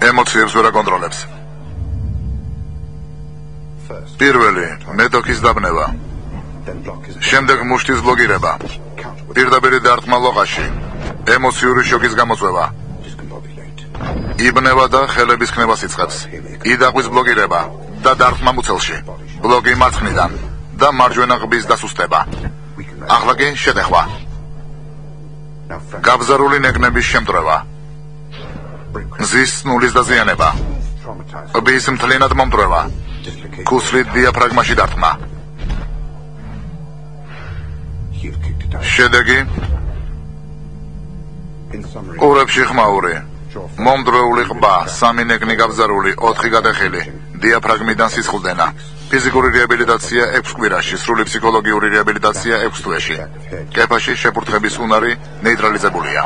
ემოციებს ვერ აკონტროლებს. პირველი მეტოქის დაბნება, შემდეგ მუშტის ბლოკირება, პირდაპირ დარტყმა ლოყაში, ემოციური შოკის გამოწვევა, იბნება და ხელების ქნებას იწყებს, იდაყვის ბლოკირება და დარტყმა მუცელში, ბლოკი მარცხნიდან და მარჯვენა ყბის დასუსტება. ახლა კი შეტეხვა. გაბზარული ნეკნების შემტვრევა, მზის სნულის დაზიანება, ყბის მთლიანად მომტვრევა, ქუსლით დიაფრაგმაში დარტყმა. შედეგი ყურებში ხმაური, მომდროული ყბა, 3 ნეკნი გაბზარული, 4 გადახილი, დიაფრაგმიდან სისხლდენა. ფიზიკური რეაბილიტაცია 6 კვირაში, სრული ფსიქოლოგიური რეაბილიტაცია 6 თვეში. კეფაში შეფურთხების უნარი ნეიტრალიზებულია.